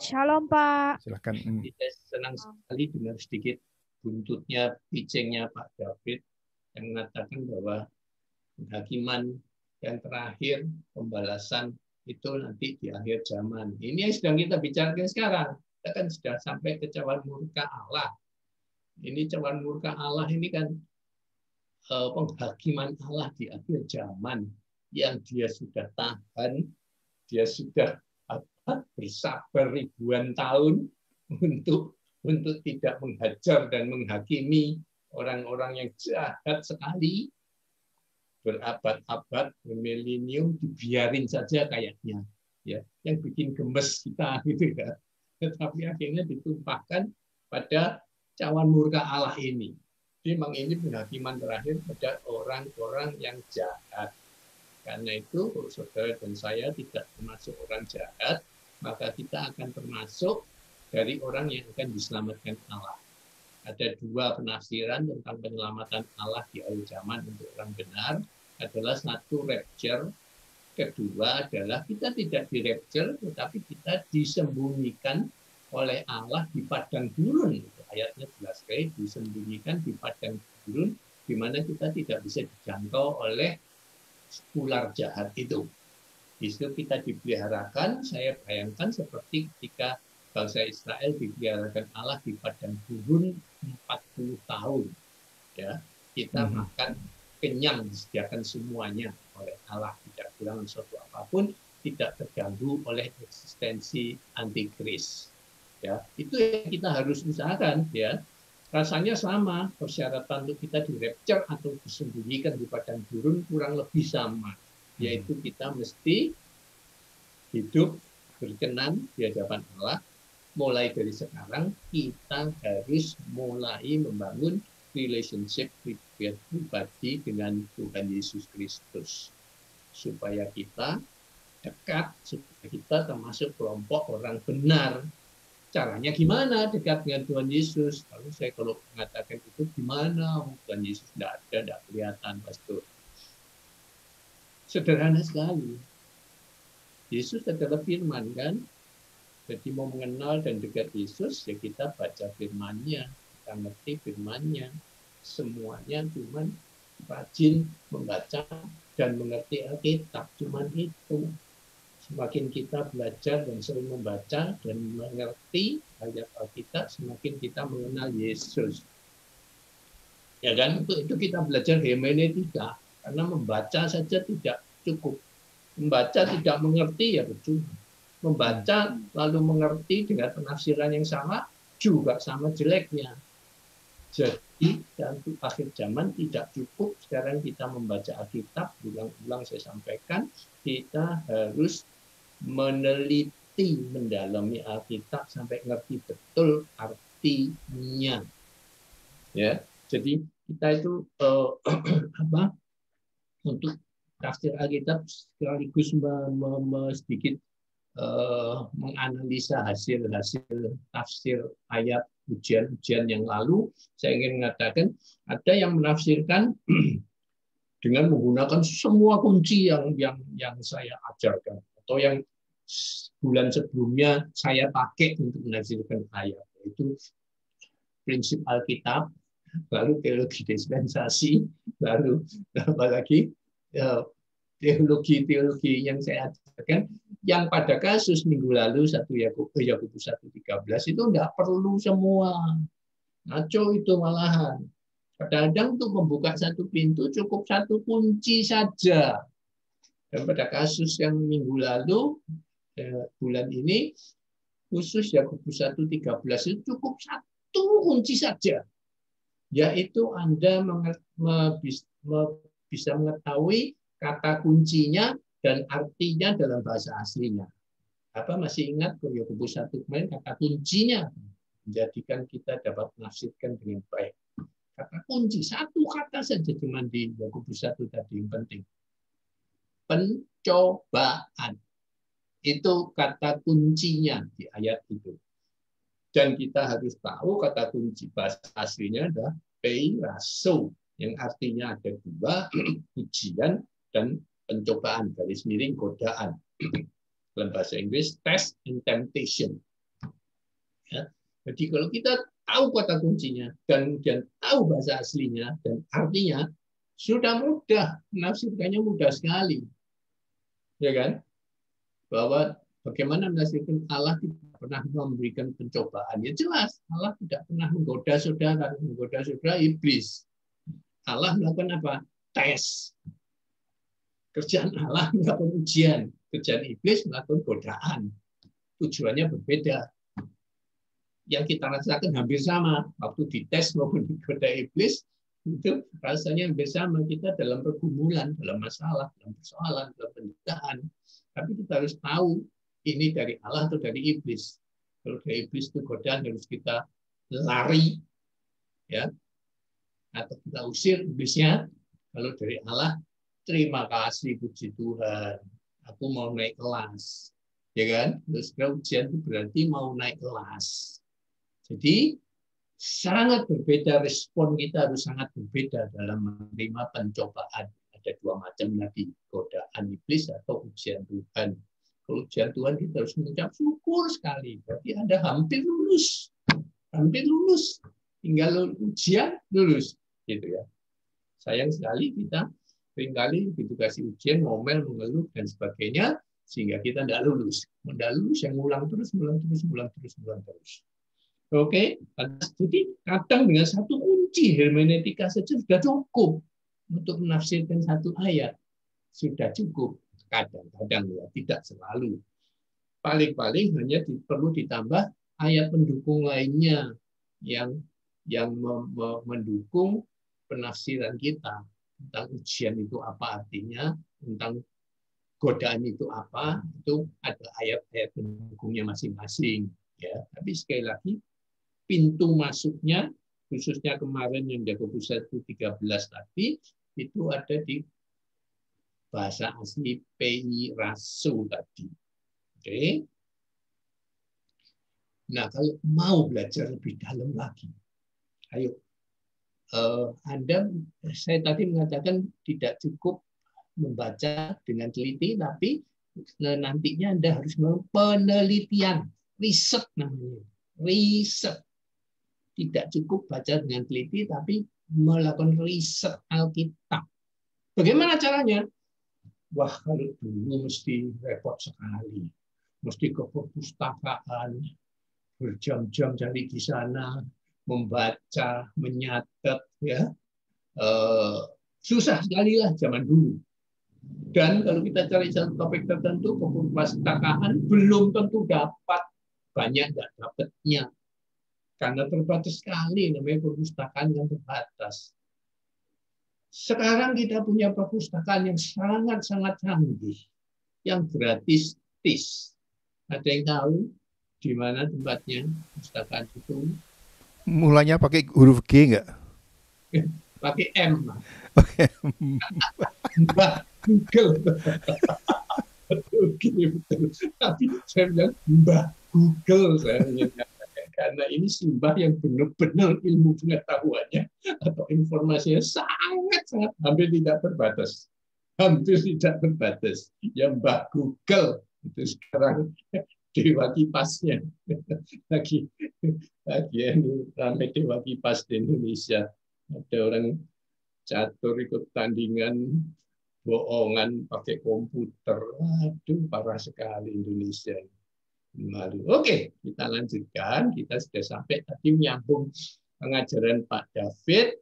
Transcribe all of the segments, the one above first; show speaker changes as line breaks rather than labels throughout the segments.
Shalom, Pak.
Silakan.
Saya senang sekali dengar sedikit buntutnya, bicengnya Pak David yang mengatakan bahwa penghakiman yang terakhir, pembalasan itu nanti di akhir zaman. Ini yang sedang kita bicarakan sekarang. Kita kan sudah sampai ke cawan murka Allah. Ini cawan murka Allah ini kan penghakiman Allah di akhir zaman yang dia sudah tahan, dia sudah bersabar ribuan tahun untuk tidak menghajar dan menghakimi orang-orang yang jahat sekali, berabad-abad, bermilenium, dibiarin saja kayaknya, ya, yang bikin gemes kita gitu ya. Tetapi akhirnya ditumpahkan pada cawan murka Allah ini. Jadi memang ini penghakiman terakhir pada orang-orang yang jahat. Karena itu, saudara dan saya tidak termasuk orang jahat, maka kita akan termasuk dari orang yang akan diselamatkan Allah. Ada dua penafsiran tentang penyelamatan Allah di akhir zaman untuk orang benar. Adalah satu, rapture. Kedua adalah kita tidak di rapture, tetapi kita disembunyikan oleh Allah di padang gurun. Ayatnya jelas sekali, disembunyikan di padang gurun, di mana kita tidak bisa dijangkau oleh ular jahat itu. Itu kita dipeliharakan, saya bayangkan seperti ketika bangsa Israel dipeliharakan Allah di padang gurun 40 tahun. Ya, kita makan kenyang, disediakan semuanya oleh Allah, tidak kurang sesuatu apapun, tidak terganggu oleh eksistensi antikris. Ya, itu yang kita harus usahakan. Ya, rasanya sama, persyaratan untuk kita di rapture atau disembunyikan di padang gurun kurang lebih sama, yaitu kita mesti hidup berkenan di hadapan Allah. Mulai dari sekarang kita harus mulai membangun relationship pribadi dengan Tuhan Yesus Kristus, supaya kita dekat, supaya kita termasuk kelompok orang benar. Caranya gimana dekat dengan Tuhan Yesus? Lalu saya kalau mengatakan itu gimana? Tuhan Yesus tidak ada, tidak kelihatan, pastor. Sederhana sekali. Yesus adalah firman, kan? Jadi mau mengenal dan dekat Yesus, ya kita baca firman-Nya, kita ngerti firman-Nya. Semuanya cuman rajin membaca dan mengerti Alkitab, cuman itu. Semakin kita belajar dan sering membaca dan mengerti ayat Alkitab, semakin kita mengenal Yesus. Ya kan? Itu kita belajar hermeneutika, karena membaca saja tidak cukup. Membaca tidak mengerti ya percuma. Membaca lalu mengerti dengan penafsiran yang sama juga sama jeleknya. Jadi untuk akhir zaman tidak cukup sekarang kita membaca Alkitab, ulang-ulang saya sampaikan, kita harus meneliti, mendalami Alkitab sampai ngerti betul artinya. Ya, jadi kita itu untuk tafsir Alkitab sekaligus sedikit menganalisa hasil tafsir ayat ujian yang lalu. Saya ingin mengatakan ada yang menafsirkan dengan menggunakan semua kunci yang saya ajarkan atau yang bulan sebelumnya saya pakai untuk menafsirkan ayat, yaitu prinsip Alkitab, lalu teologi dispensasi, lalu apalagi teologi yang saya ajarkan, yang pada kasus minggu lalu Yakobus 1:13 itu tidak perlu semua. Ngaco itu malahan. Kadang-kadang untuk membuka satu pintu cukup satu kunci saja. Dan pada kasus yang minggu lalu, bulan ini, khusus Yakobus 1:13 itu cukup satu kunci saja. Yaitu Anda bisa mengetahui kata kuncinya dan artinya dalam bahasa aslinya. Apa masih ingat Yakobus 1 kemarin kata kuncinya menjadikan kita dapat menafsirkan dengan baik. Kata kunci satu kata saja cuma di Yakobus 1 tadi yang penting. Pencobaan. Itu kata kuncinya di ayat itu. Dan kita harus tahu kata kunci bahasa aslinya adalah peiraso, yang artinya ada dua, ujian dan pencobaan, garis miring godaan. Dalam bahasa Inggris, test and temptation. Jadi kalau kita tahu kata kuncinya dan kemudian tahu bahasa aslinya dan artinya, sudah mudah, menafsirkannya mudah sekali. Ya kan? Bahwa bagaimana menafsirkan Allah tidak pernah memberikan pencobaan. Ya jelas, Allah tidak pernah menggoda saudara, iblis. Allah melakukan apa? Tes. Kerjaan Allah melakukan ujian. Kerjaan iblis melakukan godaan. Tujuannya berbeda. Yang kita rasakan hampir sama. Waktu dites maupun digoda iblis, itu rasanya hampir sama. Kita dalam pergumulan, dalam masalah, dalam persoalan, dalam penderitaan. Tapi kita harus tahu ini dari Allah atau dari iblis. Kalau dari iblis itu godaan harus kita lari, ya, atau kita usir iblisnya. Kalau dari Allah, terima kasih, puji Tuhan, aku mau naik kelas, ya kan? Terus ujian itu berarti mau naik kelas. Jadi sangat berbeda, respon kita harus sangat berbeda dalam menerima pencobaan. Ada dua macam tadi, godaan iblis atau ujian Tuhan. Kalau ujian Tuhan kita harus mengucap syukur sekali. Berarti Anda hampir lulus, tinggal ujian lulus, gitu ya. Sayang sekali kita seringkali dikasih ujian, ngomel, mengeluh dan sebagainya, sehingga kita tidak lulus. Tidak lulus yang ngulang terus. Oke, jadi kadang dengan satu kunci hermeneutika saja sudah cukup untuk menafsirkan satu ayat. Sudah cukup. Kadang-kadang ya, tidak selalu. Paling-paling hanya perlu ditambah ayat pendukung lainnya yang mendukung penafsiran kita tentang ujian itu apa artinya, tentang godaan itu apa, itu ada ayat-ayat pendukungnya masing-masing. Ya, tapi sekali lagi pintu masuknya, khususnya kemarin yang Yakobus 1:13 tadi, itu ada di bahasa asli PI Rasul tadi. Oke. Nah, kalau mau belajar lebih dalam lagi, ayo. Saya tadi mengatakan tidak cukup membaca dengan teliti, tapi nantinya Anda harus melakukan penelitian, riset namanya, riset. Tidak cukup baca dengan teliti, tapi melakukan riset Alkitab. Bagaimana caranya? Wah, kalau dulu mesti repot sekali. Mesti ke perpustakaan, berjam-jam cari di sana, membaca, menyatet, ya. Susah sekali lah zaman dulu. Dan kalau kita cari satu topik tertentu, ke perpustakaan belum tentu dapat, banyak nggak dapatnya. Karena terbatas sekali, namanya perpustakaan yang terbatas. Sekarang kita punya perpustakaan yang sangat-sangat canggih, yang gratis. Ada yang tahu di mana tempatnya perpustakaan itu?
Mulanya pakai huruf G nggak?
Pakai M. Mbah Google. Betul. Tapi saya bilang Mbah Google, saya menyatakan. Karena ini simbah yang benar-benar ilmu pengetahuannya atau informasinya sangat-sangat hampir tidak terbatas. Ya Mbah Google itu sekarang dewa kipasnya. lagi ramai dewa kipas di Indonesia. Ada orang catur ikut tandingan bohongan pakai komputer. Aduh, parah sekali Indonesia. Oke, kita lanjutkan. Kita sudah sampai tadi menyambung pengajaran Pak David.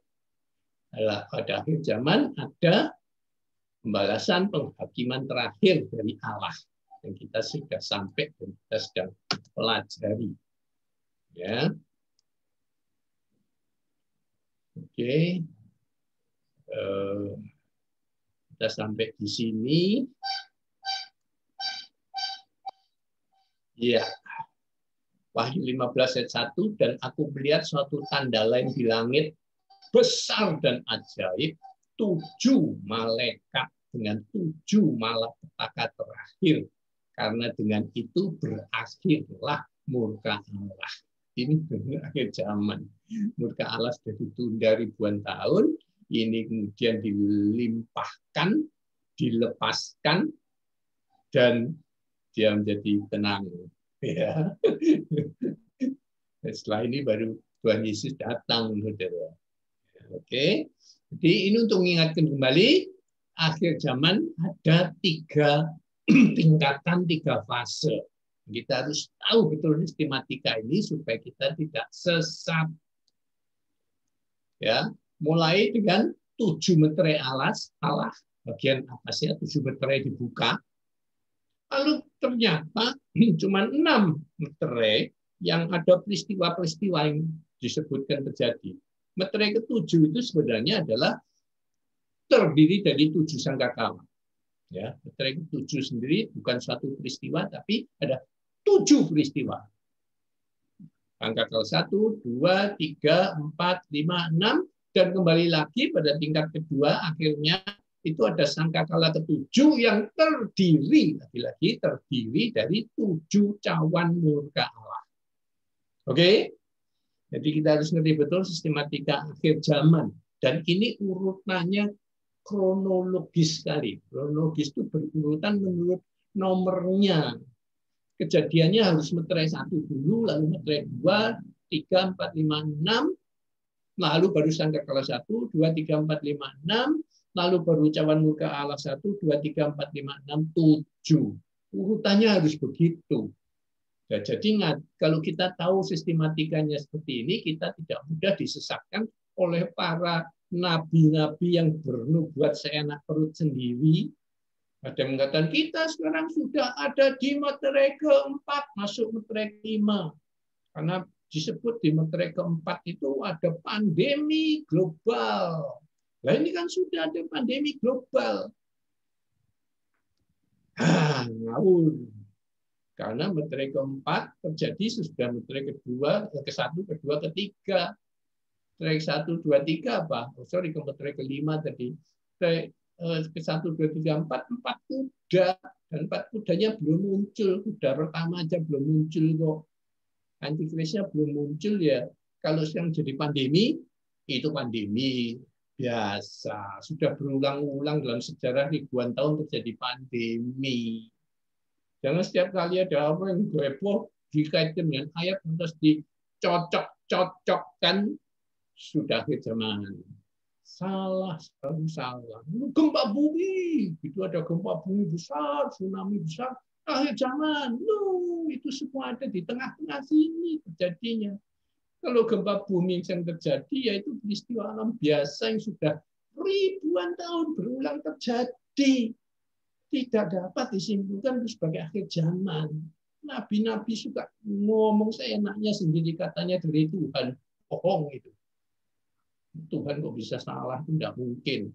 Pada akhir zaman ada pembalasan penghakiman terakhir dari Allah yang kita sudah sampai dan kita sedang pelajari. Ya, oke. Kita sampai di sini. Ya. Wahyu 15 ayat 1, dan aku melihat suatu tanda lain di langit, besar dan ajaib, 7 malaikat dengan 7 malapetaka terakhir. Karena dengan itu berakhirlah murka Allah. Ini benar akhir zaman. Murka Allah sudah ditunda ribuan tahun, ini kemudian dilimpahkan, dilepaskan, dan dia menjadi tenang. Ya. Setelah ini baru Tuhan Yesus datang, saudara. Oke, jadi ini untuk mengingatkan kembali, akhir zaman ada 3 tingkatan, 3 fase. Kita harus tahu betul sistematika ini supaya kita tidak sesat. Ya, mulai dengan 7 meterai Allah, bagian apa sih 7 meterai dibuka. Lalu ternyata cuma 6 meterai yang ada peristiwa-peristiwa yang disebutkan terjadi. Meterai ke-7 itu sebenarnya adalah terdiri dari 7 sangkakala. Ya, meterai ke-7 sendiri bukan suatu peristiwa, tapi ada 7 peristiwa. Sangkakala 1, 2, 3, 4, 5, 6, dan kembali lagi pada tingkat kedua, akhirnya itu ada sangkakala ke-7 yang terdiri, lagi-lagi terdiri dari 7 cawan murka Allah. Oke? Jadi kita harus ngerti betul sistematika akhir zaman. Dan ini urutannya kronologis sekali. Kronologis itu berurutan menurut nomornya. Kejadiannya harus meterai 1 dulu, lalu meterai 2, 3, 4, 5, 6, lalu baru sangkakala 1, 2, 3, 4, 5, 6, lalu baru cawan murka Allah 1, 2, 3, 4, 5, 6, 7. Urutannya harus begitu. Nah, jadi kalau kita tahu sistematikanya seperti ini, kita tidak mudah disesatkan oleh para nabi-nabi yang bernubuat seenak perut sendiri. Ada yang mengatakan kita sekarang sudah ada di meterai ke-4, masuk meterai ke-5. Karena disebut di meterai ke-4 itu ada pandemi global. Nah, ini kan sudah ada pandemi global. Ngawur. Karena meterai ke-4 terjadi sesudah meterai ke-1, kedua, ketiga. Meterai ke-1, 2, 3 apa? Ke meterai ke-5 tadi. Meterai ke-1, 2, 3, 4 kuda. Dan 4 kudanya belum muncul. Kuda pertama aja belum muncul kok. Antikrisnya belum muncul ya. Kalau sekarang jadi pandemi, itu pandemi biasa. Sudah berulang-ulang dalam sejarah ribuan tahun terjadi pandemi. Jangan setiap kali ada apa yang heboh dikaitkan dengan ayat terus dicocok-cocokkan sudah akhir zaman. Salah, selalu salah. Gempa bumi, itu ada gempa bumi besar, tsunami besar, akhir zaman. Itu semua ada di tengah-tengah sini terjadinya. Kalau gempa bumi yang terjadi, yaitu peristiwa alam biasa yang sudah ribuan tahun berulang terjadi. Tidak dapat disimpulkan sebagai akhir zaman. Nabi-nabi suka ngomong seenaknya sendiri, katanya dari Tuhan. Bohong itu. Tuhan kok bisa salah? Itu tidak mungkin.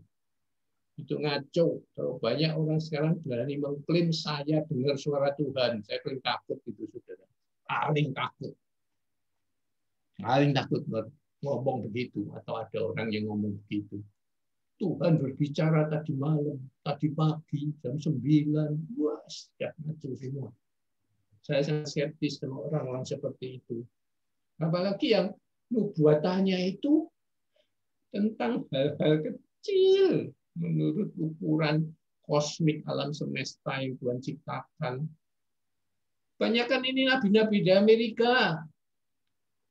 Itu ngaco. Kalau banyak orang sekarang berani mengklaim saya dengar suara Tuhan, saya paling takut itu, saudara. Paling takut. Paling takut ngomong begitu, atau ada orang yang ngomong begitu. Tuhan berbicara tadi malam, tadi pagi, jam 9. Wah, sudah ngaco semua. Saya sangat skeptis sama orang-orang seperti itu. Apalagi yang nubuatannya itu tentang hal-hal kecil menurut ukuran kosmik alam semesta yang Tuhan ciptakan. Banyakan ini nabi-nabi di Amerika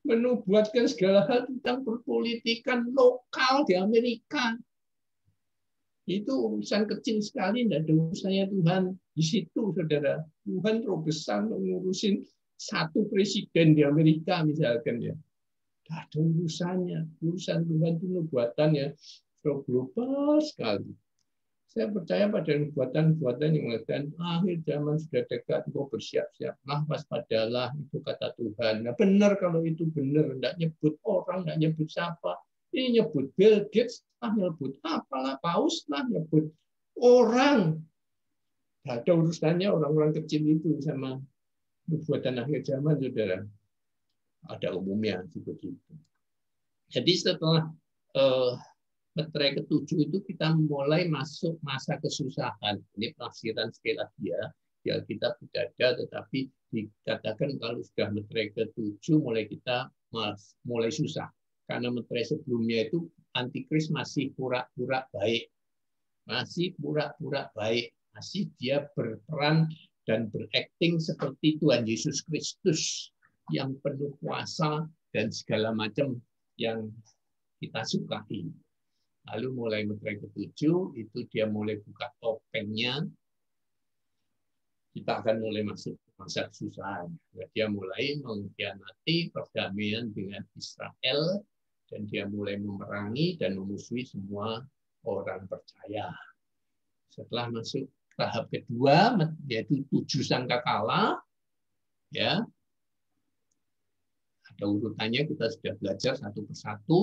menubuatkan segala hal tentang perpolitikan lokal di Amerika. Itu urusan kecil sekali, tidak ada urusannya Tuhan di situ, saudara. Tuhan terlalu besar mengurusin satu presiden di Amerika misalkan ya. Tidak ada urusannya. Urusan Tuhan itu nubuatannya terlalu global sekali. Saya percaya pada nubuatan-nubuatan yang mengatakan akhir zaman sudah dekat, engkau bersiap-siaplah, waspadalah, itu kata Tuhan. Nah, benar kalau itu benar, tidak nyebut orang, tidak nyebut siapa. Ini nyebut Bill Gates, nyebut apalah, paus lah, nyebut orang. Tidak ada urusannya orang-orang kecil itu sama nubuatan akhir zaman, saudara. Ada umumnya seperti itu. Jadi setelah meterai ke-7 itu kita mulai masuk masa kesusahan. Ini penafsiran sekali lagi ya. Ya kita tidak ada, tetapi dikatakan kalau sudah meterai ke-7 mulai kita mulai susah. Karena meterai sebelumnya itu antikris masih pura-pura baik. Masih pura-pura baik. Masih dia berperan dan berakting seperti Tuhan Yesus Kristus. yang penuh kuasa dan segala macam yang kita sukai. Lalu mulai meterai ke-7 itu dia mulai buka topengnya. Kita akan mulai masuk masa kesusahan. Dia mulai mengkhianati perdamaian dengan Israel dan dia mulai memerangi dan memusuhi semua orang percaya. Setelah masuk tahap kedua, yaitu 7 sangkakala, ya, ada urutannya, kita sudah belajar satu persatu,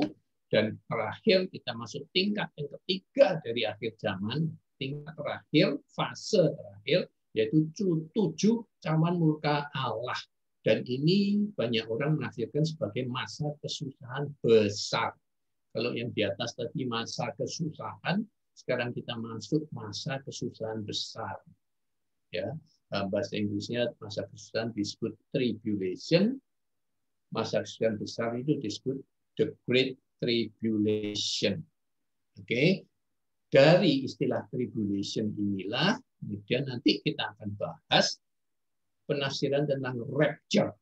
dan terakhir kita masuk tingkat yang ketiga dari akhir zaman, tingkat terakhir, fase terakhir, yaitu 7 cawan murka Allah. Dan ini banyak orang menafsirkan sebagai masa kesusahan besar. Kalau yang di atas tadi masa kesusahan, sekarang kita masuk masa kesusahan besar. Ya, bahasa Inggrisnya masa kesusahan disebut tribulation. Masa kesusahan besar itu disebut the Great Tribulation. Oke, dari istilah tribulation inilah kemudian nanti kita akan bahas penafsiran tentang rapture.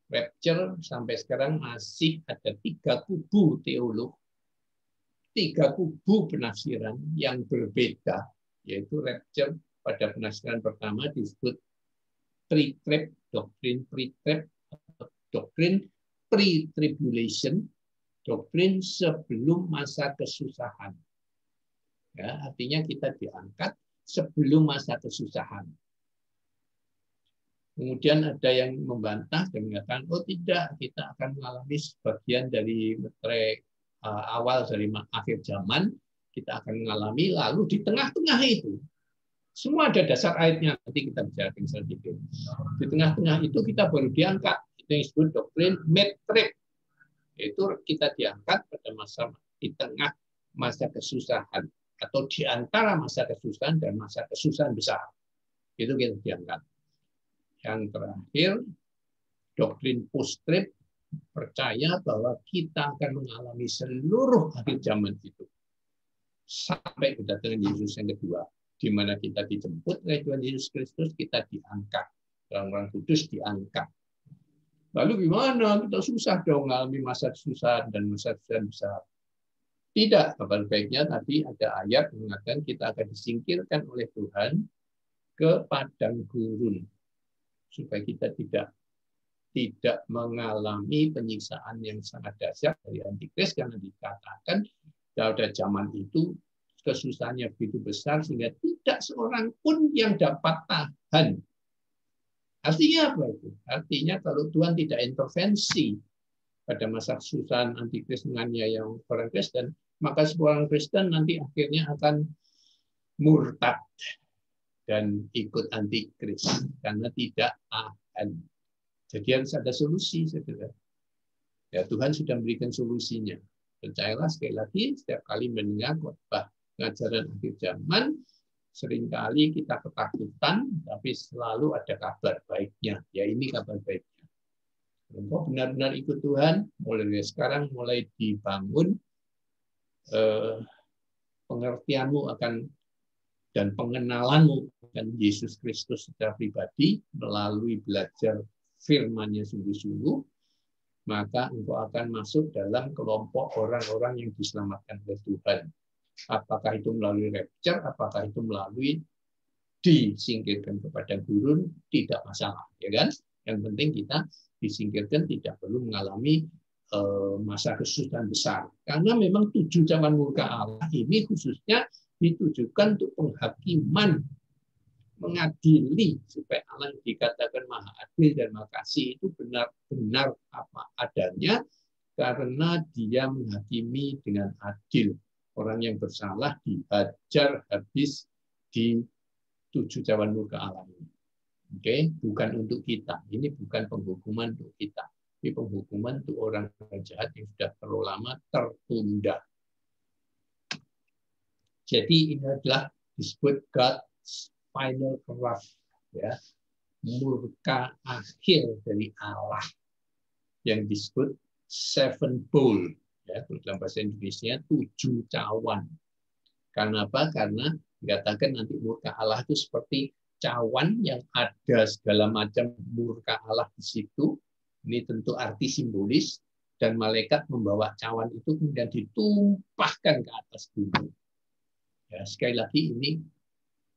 Rapture sampai sekarang masih ada 3 kubu teolog, 3 kubu penafsiran yang berbeda, yaitu rapture pada penafsiran pertama disebut pre-trib, doktrin pre-trib, doktrin pre-tribulation, doktrin sebelum masa kesusahan. Ya, artinya kita diangkat sebelum masa kesusahan. Kemudian ada yang membantah dan mengatakan, oh tidak, kita akan mengalami sebagian dari meterai awal dari akhir zaman, kita akan mengalami, lalu di tengah-tengah itu, semua ada dasar ayatnya, nanti kita bicarakan sedikit. Di tengah-tengah itu kita baru diangkat, itu yang disebut doktrin mid-trib. Itu kita diangkat pada masa di tengah masa kesusahan, atau di antara masa kesusahan dan masa kesusahan besar. Itu kita diangkat. Yang terakhir, doktrin post-trib percaya bahwa kita akan mengalami seluruh akhir zaman itu sampai kedatangan Yesus yang kedua, di mana kita dijemput oleh Tuhan Yesus Kristus, kita diangkat, orang-orang kudus diangkat. Lalu gimana? Kita susah dong mengalami masa kesusahan dan masa kesusahan besar. Tidak, kabar baiknya tadi ada ayat yang mengatakan kita akan disingkirkan oleh Tuhan ke padang gurun, supaya kita tidak mengalami penyiksaan yang sangat dahsyat dari antikris, karena dikatakan pada zaman itu kesusahannya begitu besar sehingga tidak seorang pun yang dapat tahan. Artinya apa itu? Artinya kalau Tuhan tidak intervensi pada masa kesusahan antikris menganiaya orang Kristen, maka seorang Kristen nanti akhirnya akan murtad dan ikut antikris karena tidak tahan. Jadi harus ada solusi, saudara. Ya, Tuhan sudah memberikan solusinya. Percayalah, sekali lagi, setiap kali mendengar khotbah pengajaran akhir zaman, seringkali kita ketakutan, tapi selalu ada kabar baiknya. Ya, ini kabar baiknya. Kalau benar-benar ikut Tuhan, mulai dari sekarang mulai dibangun pengertianmu akan dan pengenalanmu akan Yesus Kristus secara pribadi melalui belajar firman-Nya sungguh-sungguh, maka engkau akan masuk dalam kelompok orang-orang yang diselamatkan oleh Tuhan. Apakah itu melalui rapture, apakah itu melalui disingkirkan kepada gurun, tidak masalah, ya kan? Yang penting kita disingkirkan, tidak perlu mengalami masa kesusahan besar. Karena memang 7 zaman murka Allah ini khususnya ditujukan untuk penghakiman, mengadili, supaya Allah yang dikatakan maha adil dan maha kasih itu benar-benar apa adanya, karena dia menghakimi dengan adil. Orang yang bersalah dihajar habis di 7 cawan murka Allah ini. Oke, bukan untuk kita. Ini bukan penghukuman untuk kita. Ini penghukuman untuk orang jahat yang sudah terlalu lama tertunda. Jadi ini adalah disebut God's final wrath, ya, murka akhir dari Allah yang disebut seven bowl, ya, dalam bahasa Indonesia 7 cawan. Karena apa? Karena dikatakan nanti murka Allah itu seperti cawan yang ada segala macam murka Allah di situ. Ini tentu arti simbolis, dan malaikat membawa cawan itu kemudian ditumpahkan ke atas bumi. Ya, sekali lagi ini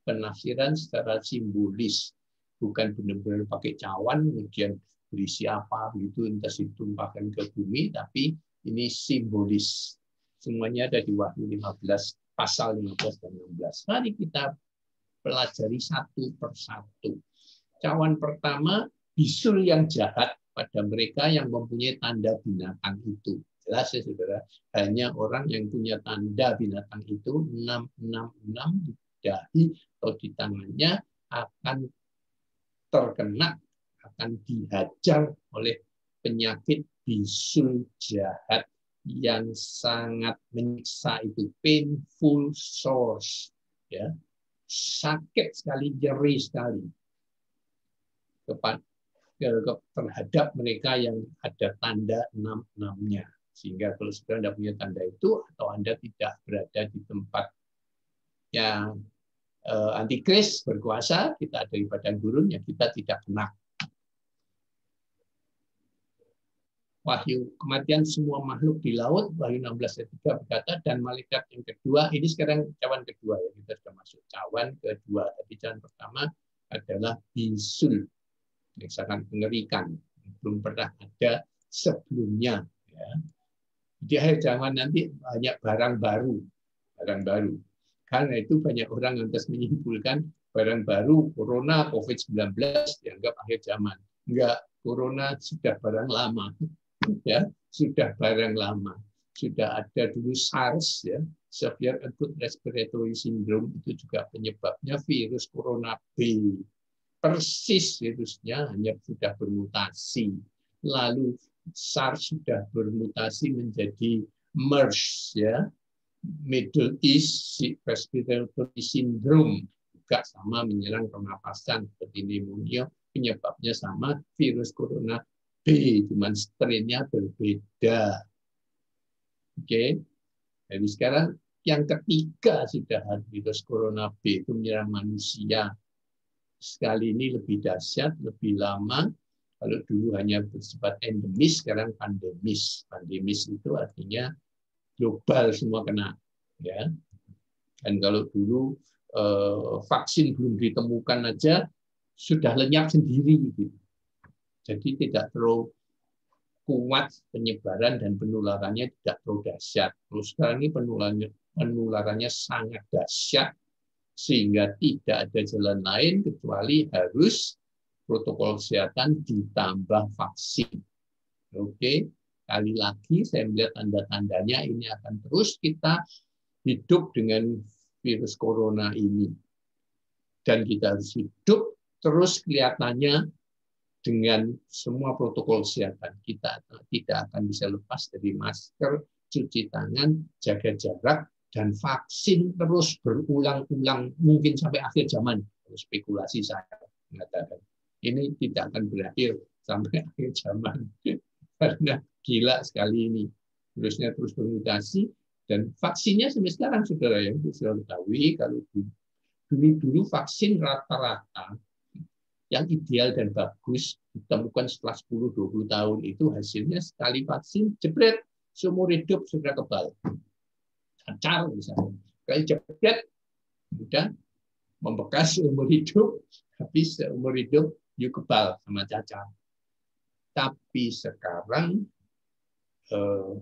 penafsiran secara simbolis, bukan benar-benar pakai cawan kemudian berisi apa begitu entah ditumpahkan ke bumi, tapi ini simbolis. Semuanya ada di Wahyu 15 pasal 15 dan 16. Mari kita pelajari satu persatu. Cawan pertama, bisul yang jahat pada mereka yang mempunyai tanda binatang itu. Jelas ya saudara, hanya orang yang punya tanda binatang itu 666 di dahi atau di tangannya akan terkena, akan dihajar oleh penyakit bisul jahat yang sangat menyiksa itu, painful sores, ya, sakit sekali, nyeri sekali terhadap mereka yang ada tanda 66-nya. Sehingga kalau saudara tidak punya tanda itu, atau Anda tidak berada di tempat yang antikris berkuasa, kita ada di padang gurun, yang kita tidak kena. Wahyu kematian semua makhluk di laut, Wahyu 16 ayat 3 berkata, dan malaikat yang kedua, ini sekarang cawan kedua, ya, kita sudah masuk cawan kedua. Tapi cawan pertama adalah bisul, yang sangat mengerikan, belum pernah ada sebelumnya. Ya. Di akhir zaman nanti banyak barang baru. Karena itu banyak orang yang terus menyimpulkan barang baru, corona, COVID-19 dianggap akhir zaman. Enggak, corona sudah barang lama. Ya, sudah barang lama. Sudah ada dulu SARS, ya, Severe Acute Respiratory Syndrome, itu juga penyebabnya virus corona B. Persis virusnya, hanya sudah bermutasi. Lalu SARS sudah bermutasi menjadi MERS, ya, Middle East Respiratory Syndrome, juga sama menyerang pernapasan seperti pneumonia, penyebabnya sama, virus corona B, cuman strainnya berbeda. Oke, jadi sekarang yang ketiga sudah virus corona B itu menyerang manusia. Sekali ini lebih dahsyat, lebih lama. Kalau dulu hanya bersifat endemis, sekarang pandemis. Pandemis itu artinya global semua kena. Ya. Dan kalau dulu vaksin belum ditemukan aja sudah lenyap sendiri. Gitu. Jadi tidak terlalu kuat penyebaran dan penularannya tidak terlalu dahsyat. Terus sekarang ini penularannya sangat dahsyat sehingga tidak ada jalan lain kecuali harus protokol kesehatan ditambah vaksin. Oke, kali lagi saya melihat tanda-tandanya ini akan terus kita hidup dengan virus corona ini. Dan kita harus hidup terus kelihatannya dengan semua protokol kesehatan. Kita tidak akan bisa lepas dari masker, cuci tangan, jaga jarak, dan vaksin terus berulang-ulang mungkin sampai akhir zaman. Spekulasi saya mengatakan ini tidak akan berakhir sampai akhir zaman karena gila sekali ini virusnya terus bermutasi dan vaksinnya sampai sekarang saudara yang sudah ketahui kalau dulu vaksin rata-rata yang ideal dan bagus ditemukan setelah 10-20 tahun itu hasilnya sekali vaksin jebret seumur hidup sudah kebal. Cacar misalnya. Kali jebret sudah membekas seumur hidup, habis seumur hidup yuk kebal sama cacar. Tapi sekarang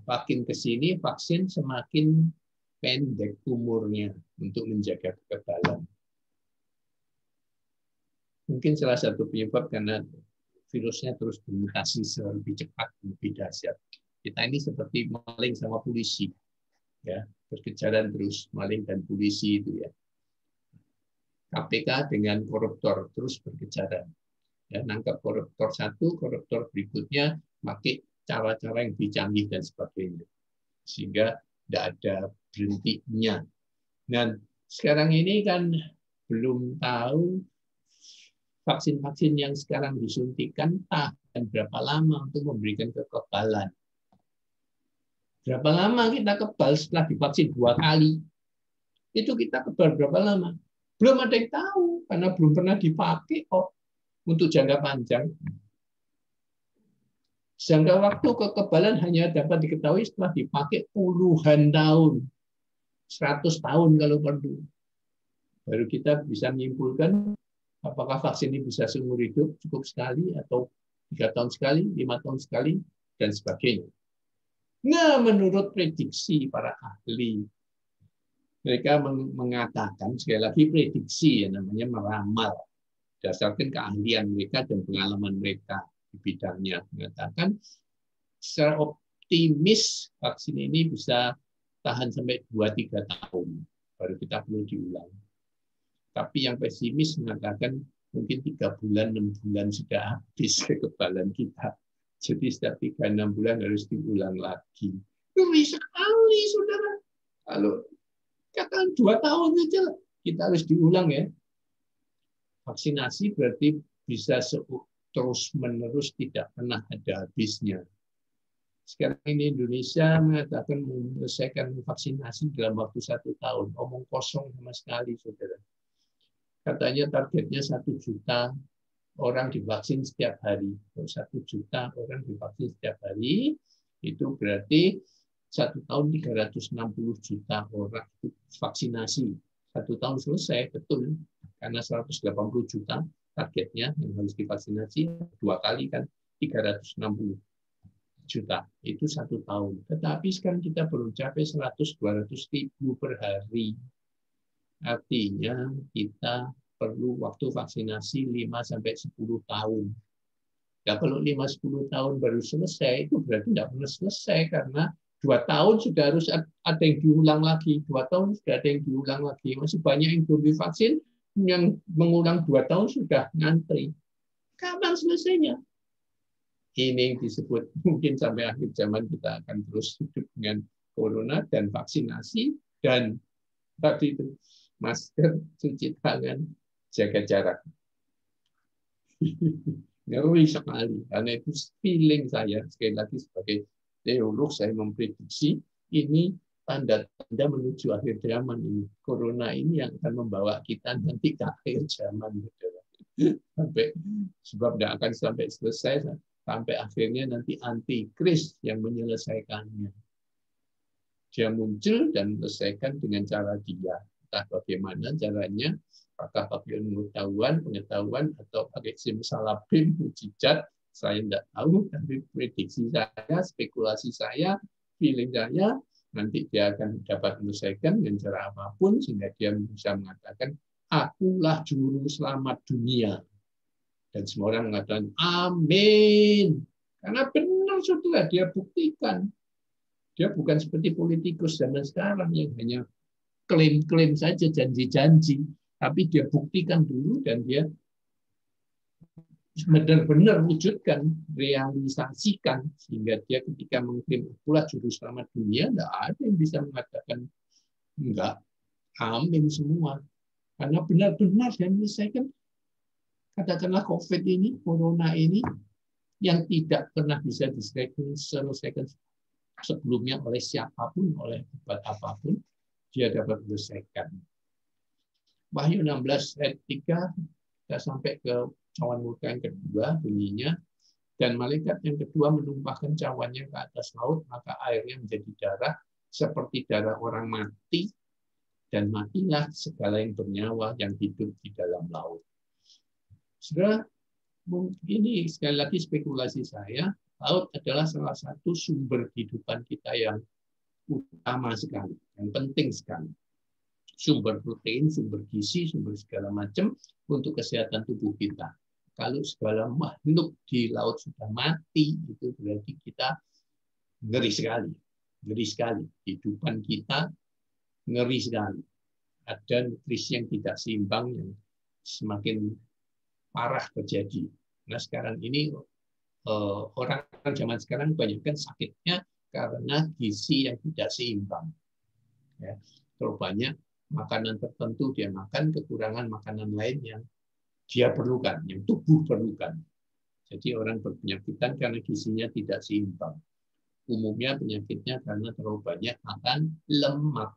makin ke sini vaksin semakin pendek umurnya untuk menjaga kekebalan. Mungkin salah satu penyebab karena virusnya terus bermutasi lebih cepat, lebih dahsyat. Kita ini seperti maling sama polisi, ya, berkejaran terus maling dan polisi itu ya. KPK dengan koruptor terus berkejaran. Ya, nangkap koruptor satu, koruptor berikutnya pakai cara-cara yang lebih canggih dan sebagainya, sehingga tidak ada berhentinya. Dan sekarang ini kan belum tahu vaksin-vaksin yang sekarang disuntikan tahan berapa lama untuk memberikan kekebalan. Berapa lama kita kebal setelah divaksin 2 kali? Itu kita kebal berapa lama? Belum ada yang tahu karena belum pernah dipakai kok untuk jangka panjang. Jangka waktu kekebalan hanya dapat diketahui setelah dipakai puluhan tahun, 100 tahun kalau perlu. Baru kita bisa menyimpulkan apakah vaksin ini bisa seumur hidup, cukup sekali, atau 3 tahun sekali, 5 tahun sekali, dan sebagainya. Nah, menurut prediksi para ahli, mereka mengatakan, sekali lagi prediksi, ya, namanya meramal, berdasarkan keahlian mereka dan pengalaman mereka di bidangnya, mengatakan secara optimis vaksin ini bisa tahan sampai 2-3 tahun, baru kita perlu diulang. Tapi yang pesimis mengatakan mungkin 3 bulan, 6 bulan sudah habis kekebalan kita. Jadi setiap 3-6 bulan harus diulang lagi. Ngeri sekali, saudara. Kalau katakan 2 tahun saja kita harus diulang ya. Vaksinasi berarti bisa terus-menerus, tidak pernah ada habisnya. Sekarang ini Indonesia mengatakan menyelesaikan vaksinasi dalam waktu 1 tahun. Omong kosong sama sekali, saudara. Katanya targetnya 1 juta orang divaksin setiap hari. 1 juta orang divaksin setiap hari, itu berarti 1 tahun 360 juta orang vaksinasi. 1 tahun selesai, betul. Karena 180 juta targetnya yang harus divaksinasi, 2 kali kan 360 juta. Itu 1 tahun. Tetapi sekarang kita baru capai 100-200 ribu per hari. Artinya kita perlu waktu vaksinasi 5-10 tahun. Nah, kalau 5-10 tahun baru selesai, itu berarti tidak pernah selesai, karena 2 tahun sudah harus ada yang diulang lagi. 2 tahun sudah ada yang diulang lagi. Masih banyak yang belum divaksin, yang mengulang 2 tahun sudah ngantri. Kapan selesainya? Ini yang disebut mungkin sampai akhir zaman kita akan terus hidup dengan corona dan vaksinasi, dan tadi itu masker, cuci tangan, jaga jarak. Ngeri sekali, karena itu feeling saya, sekali lagi sebagai teolog, saya memprediksi ini tanda-tanda menuju akhir zaman ini. Corona ini yang akan membawa kita nanti ke akhir zaman. Sampai, sebab tidak akan sampai selesai, sampai akhirnya nanti antikris yang menyelesaikannya. Dia muncul dan menyelesaikan dengan cara dia. Entah bagaimana caranya, apakah pakai pengetahuan, atau pakai simsalabim, mujizat, saya tidak tahu, tapi prediksi saya, spekulasi saya, feeling saya, nanti dia akan dapat menyelesaikan dengan cara apapun, sehingga dia bisa mengatakan, akulah juru selamat dunia. Dan semua orang mengatakan, amin. Karena benar, saudara, dia buktikan. Dia bukan seperti politikus zaman sekarang yang hanya klaim-klaim saja, janji-janji. Tapi dia buktikan dulu, dan dia benar-benar wujudkan, realisasikan, sehingga dia ketika mengklaim pula juru selamat dunia, tidak ada yang bisa mengatakan enggak, amin semua. Karena benar-benar dia menyelesaikan, katakanlah COVID ini, corona ini, yang tidak pernah bisa diselesaikan sebelumnya oleh siapapun, oleh obat apapun, dia dapat menyelesaikan. Wahyu 16 ayat 3, kita sampai ke cawan murka yang kedua, bunyinya, dan malaikat yang kedua menumpahkan cawannya ke atas laut, maka airnya menjadi darah seperti darah orang mati, dan matilah segala yang bernyawa yang hidup di dalam laut. Saudara, ini sekali lagi spekulasi saya, laut adalah salah satu sumber kehidupan kita yang utama sekali, yang penting sekali. Sumber protein, sumber gizi, sumber segala macam untuk kesehatan tubuh kita. Kalau segala makhluk di laut sudah mati, itu berarti kita ngeri sekali. Ngeri sekali. Kehidupan kita ngeri sekali. Ada nutrisi yang tidak seimbang, yang semakin parah terjadi. Nah, sekarang ini orang zaman sekarang kebanyakan sakitnya karena gizi yang tidak seimbang. Ya, terlalu banyak makanan tertentu dia makan, kekurangan makanan lain yang dia perlukan, yang tubuh perlukan. Jadi orang berpenyakitan karena gizinya tidak seimbang. Umumnya penyakitnya karena terlalu banyak makan lemak,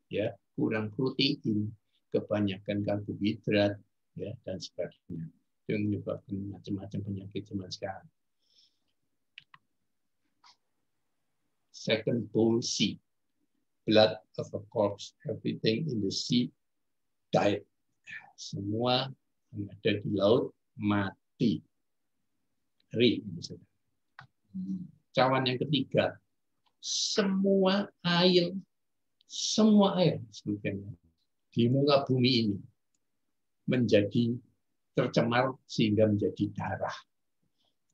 ya, kurang protein. kebanyakan karbohidrat, ya, dan sebagainya. Itu yang menyebabkan macam-macam penyakit zaman sekarang. Second bone sea, blood of a corpse, everything in the sea died. Semua yang ada di laut mati. Cawan yang ketiga, semua air di muka bumi ini menjadi tercemar sehingga menjadi darah.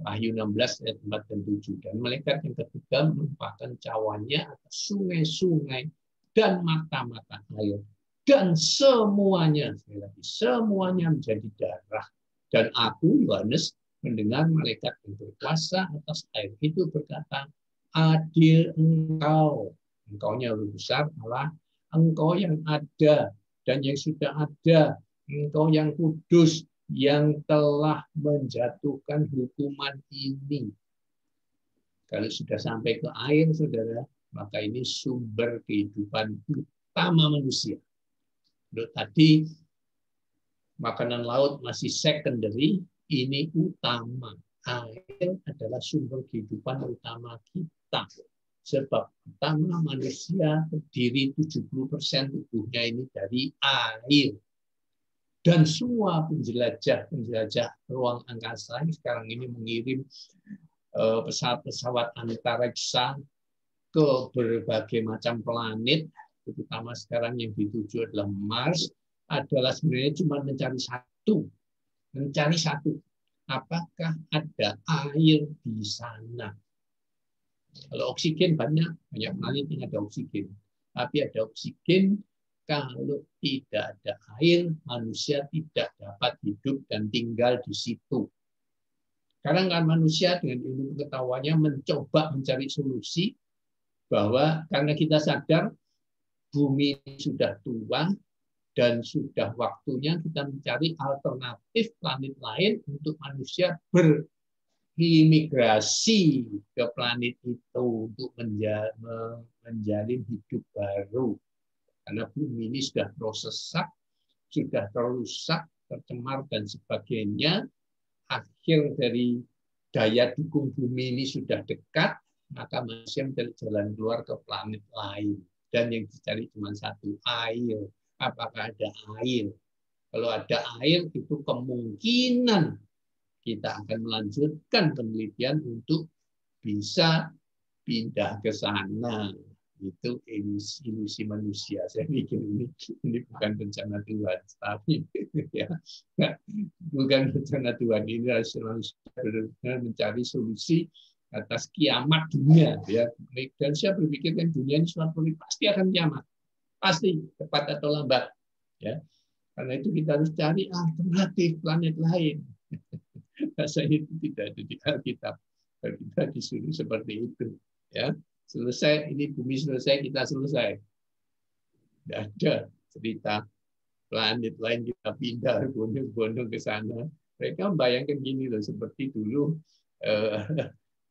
Wahyu 16 ayat 4 dan 7. Dan malaikat yang ketiga menumpahkan cawannya atas sungai-sungai dan mata-mata air. Dan semuanya, sekali lagi, semuanya menjadi darah. Dan aku, Yohanes, mendengar malaikat yang berkuasa atas air itu berkata, adil engkau. Engkaunya lebih besar Allah, engkau yang ada dan yang sudah ada, engkau yang kudus, yang telah menjatuhkan hukuman ini. Kalau sudah sampai ke air, saudara, maka ini sumber kehidupan utama manusia. Loh, tadi makanan laut masih secondary, ini utama. Air adalah sumber kehidupan utama kita. Sebab pertama manusia terdiri 70% tubuhnya ini dari air. Dan semua penjelajah ruang angkasa yang sekarang ini mengirim pesawat-pesawat antariksa ke berbagai macam planet, terutama sekarang yang dituju adalah Mars, adalah sebenarnya cuma mencari satu. Apakah ada air di sana? Kalau oksigen banyak planet yang ada oksigen. Tapi ada oksigen, kalau tidak ada air, manusia tidak dapat hidup dan tinggal di situ. Sekarang kan manusia dengan ilmu pengetahuannya mencoba mencari solusi bahwa karena kita sadar bumi sudah tua dan sudah waktunya kita mencari alternatif planet lain untuk manusia berimigrasi ke planet itu untuk menjalin hidup baru. Karena bumi ini sudah tersesak, sudah terusak, tercemar, dan sebagainya. Akhir dari daya dukung bumi ini sudah dekat, maka manusia mencari jalan keluar ke planet lain. Dan yang dicari cuma satu, air. Apakah ada air? Kalau ada air, itu kemungkinan kita akan melanjutkan penelitian untuk bisa pindah ke sana. Itu ilusi manusia. Saya pikir ini bukan rencana Tuhan, tapi ya, bukan rencana Tuhan. Ini adalah mencari solusi atas kiamat dunia. Ya. Dan saya berpikir kan dunia ini suatu pasti akan kiamat, pasti cepat atau lambat. Ya. Karena itu kita harus cari alternatif planet lain. Rasanya itu tidak ada di Alkitab. Kita disuruh seperti itu. Ya. Selesai, ini bumi selesai, kita selesai. Tidak ada cerita planet lain kita pindah bondong-bondong ke sana. Mereka membayangkan gini loh, seperti dulu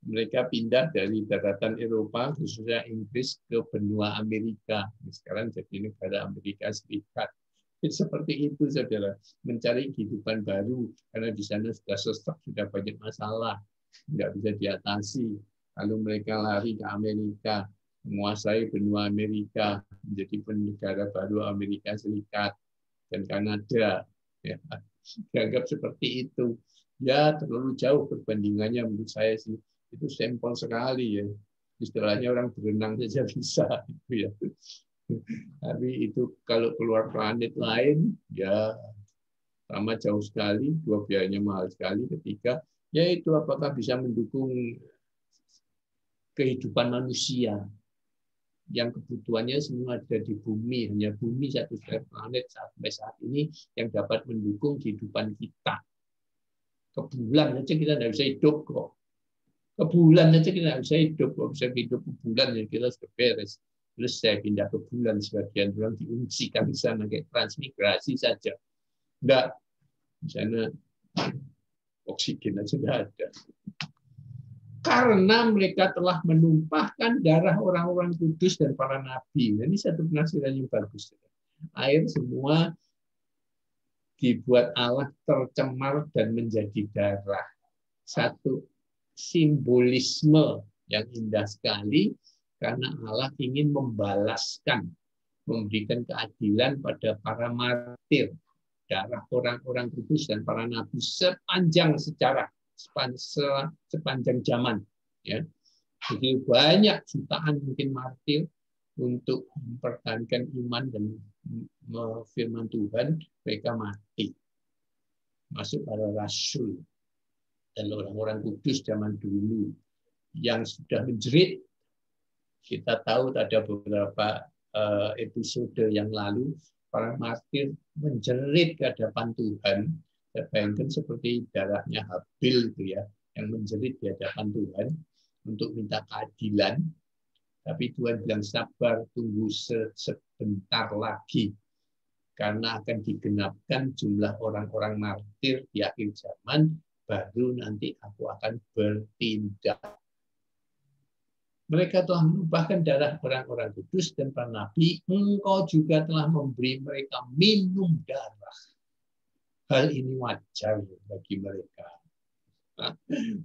mereka pindah dari daratan Eropa, khususnya Inggris, ke benua Amerika. Sekarang jadi negara Amerika Serikat. Seperti itu, saudara. Mencari kehidupan baru, karena di sana sudah sesak, sudah banyak masalah, tidak bisa diatasi. Lalu mereka lari ke Amerika, menguasai benua Amerika, menjadi negara baru Amerika Serikat dan Kanada. Ya, dianggap seperti itu. Ya, terlalu jauh perbandingannya menurut saya sih. Itu sampel sekali ya. Istilahnya orang berenang saja bisa. Gitu ya. Tapi itu kalau keluar planet lain, ya sama jauh sekali, dua biayanya mahal sekali. Ketiga, yaitu apakah bisa mendukung kehidupan manusia yang kebutuhannya semua ada di bumi, hanya bumi satu planet sampai saat ini yang dapat mendukung kehidupan kita. Ke bulan aja kita tidak bisa hidup kok. Ke bulan aja kita tidak bisa hidup, kalau bisa hidup ke bulan ya kita sudah beres. Terus saya pindah ke bulan, sebagian orang diungsikan di sana kayak transmigrasi saja. Enggak, di sana oksigen aja tidak ada. Karena mereka telah menumpahkan darah orang-orang kudus dan para nabi. Nah, ini satu penafsiran yang bagus. Air semua dibuat Allah tercemar dan menjadi darah. Satu simbolisme yang indah sekali karena Allah ingin membalaskan, memberikan keadilan pada para martir, darah orang-orang kudus dan para nabi sepanjang sejarah, sepanjang zaman. Ya. Jadi banyak jutaan mungkin martir untuk mempertahankan iman dan firman Tuhan, mereka mati. Masuk para rasul dan orang-orang kudus zaman dulu yang sudah menjerit. Kita tahu ada beberapa episode yang lalu para martir menjerit ke hadapan Tuhan. Saya bayangkan seperti darahnya Habil itu ya, yang menjerit di hadapan Tuhan untuk minta keadilan. Tapi Tuhan bilang sabar, tunggu sebentar lagi. Karena akan digenapkan jumlah orang-orang martir di akhir zaman, baru nanti aku akan bertindak. Mereka telah menumpahkan darah orang-orang kudus dan para nabi, engkau juga telah memberi mereka minum darah. Hal ini wajar bagi mereka.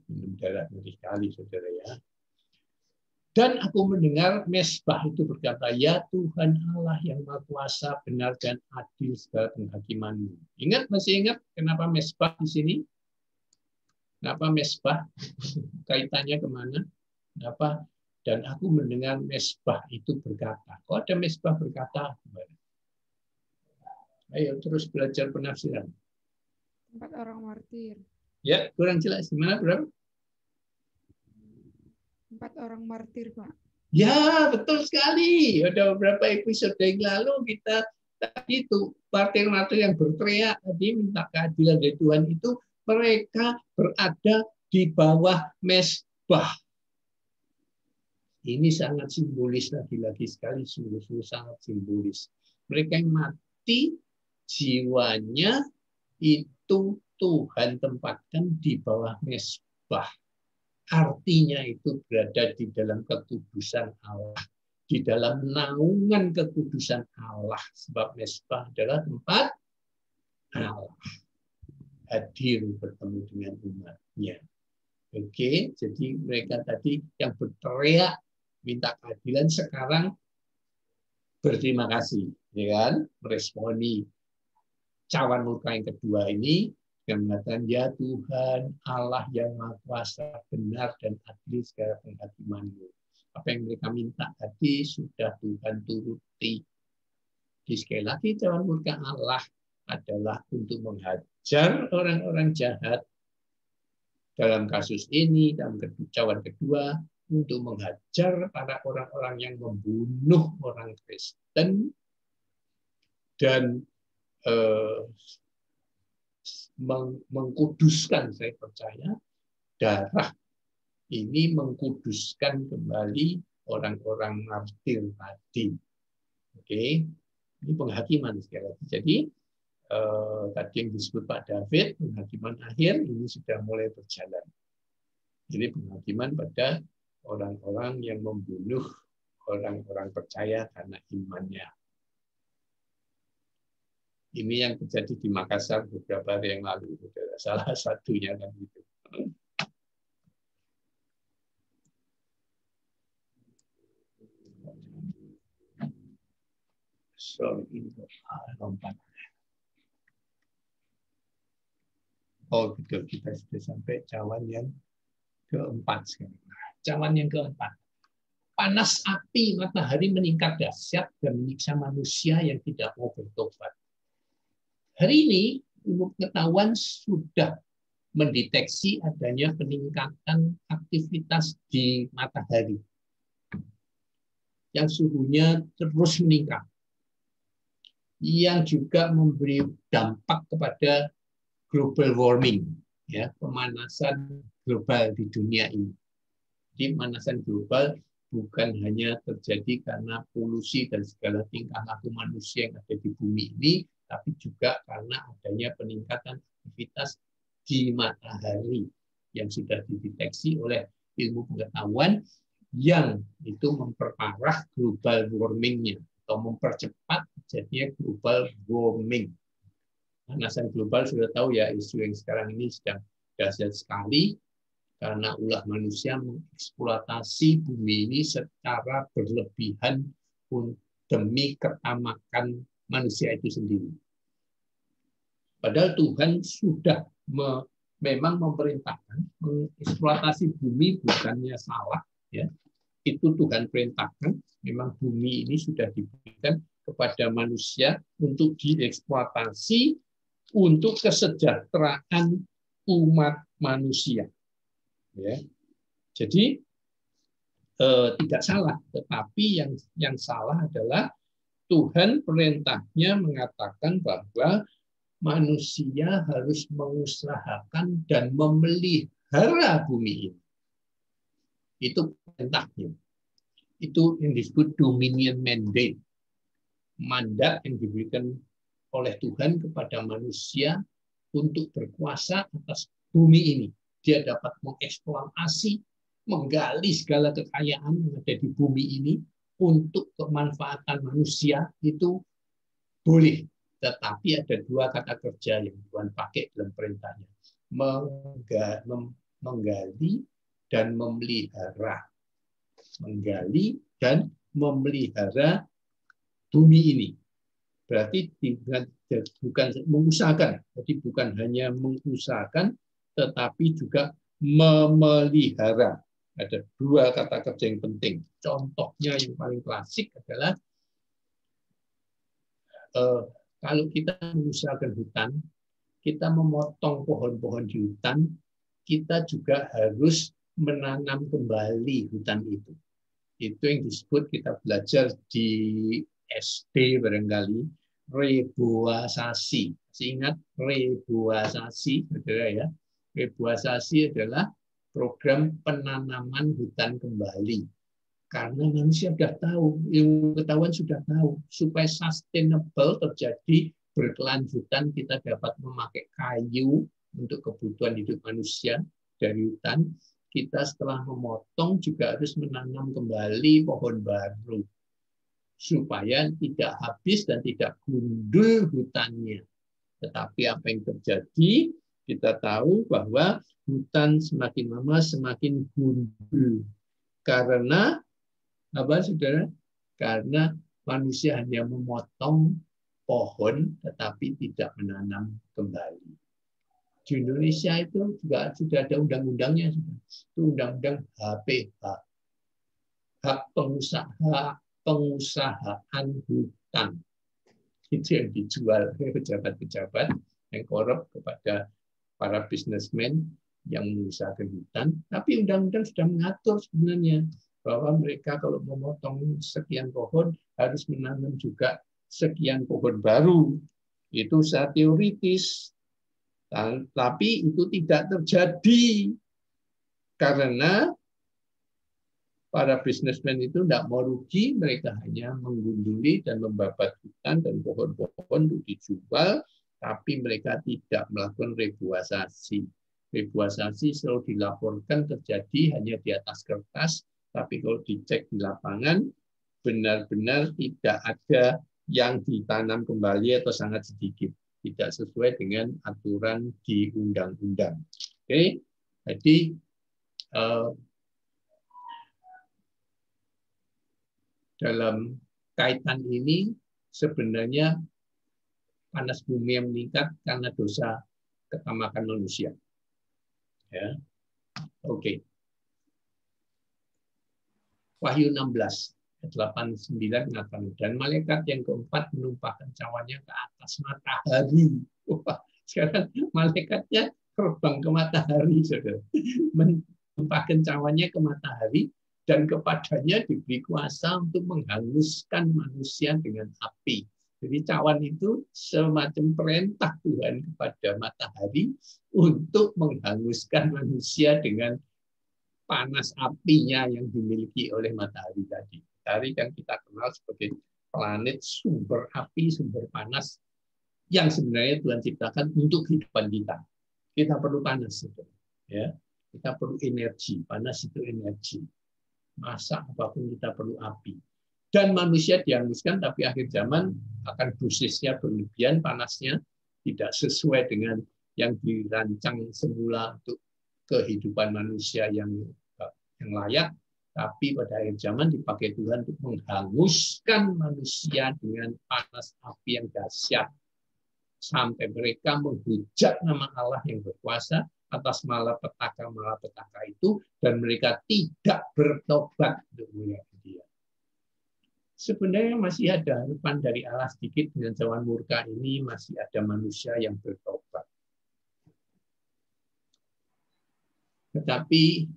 Minum darah ngeri sekali, saudara ya. Dan aku mendengar Mesbah itu berkata, ya Tuhan Allah yang Maha Kuasa, benar dan adil segala penghakiman-Mu. Masih ingat kenapa Mesbah di sini? Kenapa Mesbah? Kaitannya kemana? Kenapa? Dan aku mendengar Mesbah itu berkata. Kok ada Mesbah berkata? Ayo terus belajar penafsiran.
4 orang martir.
Ya, kurang jelas. Gimana, Bro?
4 orang martir, Pak.
Ya, betul sekali. Ada beberapa episode yang lalu kita tadi itu martir-martir yang berteriak tadi minta keadilan dari Tuhan itu mereka berada di bawah Mesbah. Ini sangat simbolis lagi-lagi sekali, sungguh-sungguh sangat simbolis. Mereka yang mati jiwanya itu Tuhan tempatkan di bawah Mesbah. Artinya itu berada di dalam kekudusan Allah, di dalam naungan kekudusan Allah. Sebab Mesbah adalah tempat Allah hadir bertemu dengan umatnya. Oke, jadi mereka tadi yang berteriak minta keadilan sekarang berterima kasih, ya kan? Meresponi cawan murka yang kedua ini yang mengatakan, ya Tuhan Allah yang Maha Kuasa, benar dan adil segala penghakiman-Mu. Apa yang mereka minta tadi sudah Tuhan turuti. Jadi sekali lagi cawan murka Allah adalah untuk menghajar orang-orang jahat. Dalam kasus ini, dalam cawan kedua, untuk menghajar para orang-orang yang membunuh orang Kristen dan mengkuduskan, saya percaya darah ini mengkuduskan kembali orang-orang martir tadi. Oke, ini penghakiman sekali lagi. Jadi tadi yang disebut Pak David, penghakiman akhir ini sudah mulai berjalan. Jadi penghakiman pada orang-orang yang membunuh orang-orang percaya karena imannya. Ini yang terjadi di Makassar beberapa hari yang lalu. Salah satunya kan gitu. Lompat. Oh betul, kita sudah sampai cawan yang keempat sekarang. Cawan yang keempat. Panas api matahari meningkat dahsyat dan menyiksa manusia yang tidak mau bertobat. Hari ini, ilmu pengetahuan sudah mendeteksi adanya peningkatan aktivitas di matahari yang suhunya terus meningkat, yang juga memberi dampak kepada global warming, ya, pemanasan global di dunia ini. Jadi pemanasan global bukan hanya terjadi karena polusi dan segala tingkah laku manusia yang ada di bumi ini, tapi juga karena adanya peningkatan aktivitas di matahari yang sudah dideteksi oleh ilmu pengetahuan yang itu memperparah global warming-nya atau mempercepat terjadinya global warming. Pemanasan global sudah tahu ya, isu yang sekarang ini sedang dahsyat sekali karena ulah manusia mengeksploitasi bumi ini secara berlebihan demi ketamakan manusia itu sendiri. Padahal Tuhan sudah memang memerintahkan mengeksploitasi bumi, bukannya salah, ya. Itu Tuhan perintahkan. Memang bumi ini sudah diberikan kepada manusia untuk dieksploitasi untuk kesejahteraan umat manusia. Ya. Jadi tidak salah, tetapi yang salah adalah Tuhan perintahnya mengatakan bahwa manusia harus mengusahakan dan memelihara bumi ini. Itu perintahnya. Itu yang disebut dominion mandate. Mandat yang diberikan oleh Tuhan kepada manusia untuk berkuasa atas bumi ini. Dia dapat mengeksploitasi, menggali segala kekayaan yang ada di bumi ini untuk kemanfaatan manusia, itu boleh. Tetapi ada dua kata kerja yang Tuhan pakai dalam perintahnya. Menggali dan memelihara. Menggali dan memelihara bumi ini. Berarti bukan mengusahakan, jadi bukan hanya mengusahakan, tetapi juga memelihara. Ada dua kata kerja yang penting. Contohnya yang paling klasik adalah kalau kita mengusahakan hutan, kita memotong pohon-pohon di hutan, kita juga harus menanam kembali hutan itu. Itu yang disebut, kita belajar di SD barangkali, reboisasi. Ingat reboisasi, saudara ya. Reboisasi adalah program penanaman hutan kembali. Karena manusia sudah tahu, ilmu pengetahuan sudah tahu, supaya sustainable terjadi berkelanjutan, kita dapat memakai kayu untuk kebutuhan hidup manusia dari hutan. Kita setelah memotong juga harus menanam kembali pohon baru, supaya tidak habis dan tidak gundul hutannya. Tetapi apa yang terjadi, kita tahu bahwa hutan semakin lama semakin gundul. Karena apa, saudara? Karena manusia hanya memotong pohon tetapi tidak menanam kembali. Di Indonesia itu juga sudah ada undang-undangnya. Itu undang-undang HPH. Hak pengusahaan hutan. Itu yang dijual oleh pejabat-pejabat yang korup kepada para bisnismen yang mengusahakan hutan. Tapi undang-undang sudah mengatur sebenarnya bahwa mereka kalau memotong sekian pohon harus menanam juga sekian pohon baru. Itu secara teoritis. Tapi itu tidak terjadi karena para bisnismen itu tidak mau rugi, mereka hanya menggunduli dan membabat hutan dan pohon-pohon untuk dijual, tapi mereka tidak melakukan reboisasi. Reboisasi selalu dilaporkan terjadi hanya di atas kertas, tapi kalau dicek di lapangan, benar-benar tidak ada yang ditanam kembali atau sangat sedikit. Tidak sesuai dengan aturan di undang-undang. Oke, jadi dalam kaitan ini sebenarnya panas bumi yang meningkat karena dosa ketamakan manusia. Ya, oke. Wahyu 16. 89 mengatakan, dan malaikat yang keempat menumpahkan cawannya ke atas matahari. Wah, sekarang malaikatnya terbang ke matahari, saudara. Menumpahkan cawannya ke matahari dan kepadanya diberi kuasa untuk menghanguskan manusia dengan api. Jadi cawan itu semacam perintah Tuhan kepada matahari untuk menghanguskan manusia dengan panas apinya yang dimiliki oleh matahari tadi. Matahari yang kita kenal sebagai planet sumber api, sumber panas yang sebenarnya Tuhan ciptakan untuk kehidupan kita. Kita perlu panas, ya. Kita perlu energi. Panas itu energi. Masak apapun kita perlu api. Dan manusia dihanguskan, tapi akhir zaman akan dosisnya berlebihan panasnya, tidak sesuai dengan yang dirancang semula untuk kehidupan manusia yang layak, tapi pada akhir zaman dipakai Tuhan untuk menghanguskan manusia dengan panas api yang dahsyat sampai mereka menghujat nama Allah yang berkuasa atas malapetaka itu, dan mereka tidak bertobat untuk melihat Dia. Sebenarnya masih ada harapan dari Allah sedikit. Dengan cawan murka ini masih ada manusia yang bertobat. Tetapi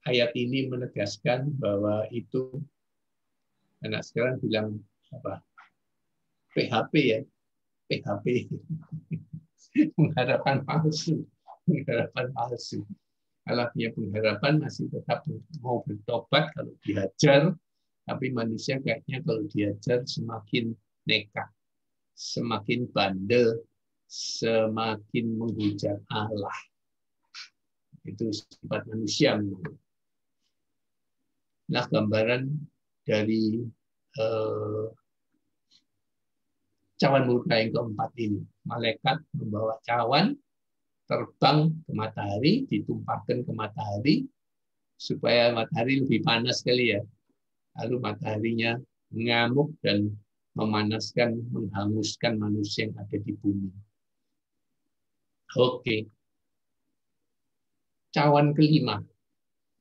ayat ini menegaskan bahwa itu, anak sekarang bilang apa? PHP ya, PHP, pengharapan palsu, pengharapan palsu. Allah punya pengharapan masih tetap mau bertobat kalau dihajar. Tapi manusia kayaknya kalau diajar semakin nekat, semakin bandel, semakin menghujat Allah. Itu sifat manusia. Nah, gambaran dari cawan murka yang keempat ini. Malaikat membawa cawan, terbang ke matahari, ditumpahkan ke matahari, supaya matahari lebih panas kali ya. Lalu mataharinya mengamuk dan memanaskan, menghanguskan manusia yang ada di bumi. Oke. Cawan kelima.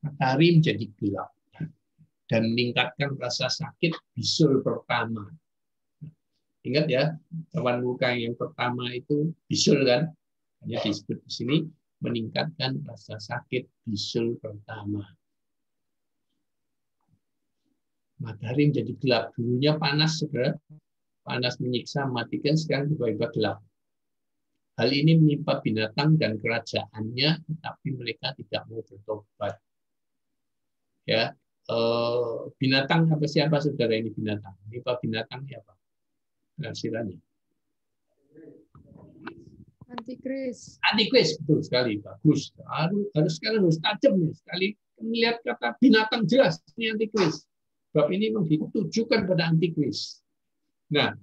Matahari menjadi gelap dan meningkatkan rasa sakit bisul pertama. Ingat ya, cawan murka yang pertama itu bisul kan? Hanya disebut di sini meningkatkan rasa sakit bisul pertama. Matahari menjadi gelap. Dulunya panas, saudara. Panas menyiksa, mematikan, sekarang tiba-tiba gelap. Hal ini menimpa binatang dan kerajaannya, tetapi mereka tidak mau bertobat. Ya, binatang apa siapa saudara ini binatang? Menimpa binatang ini apa? Penafsirannya.
Antikris.
Antikris, betul sekali, bagus. Harus sekarang harus tajam nih. Sekali melihat kata binatang jelas ini antikris. Bab ini ditujukan pada antikris. Nah,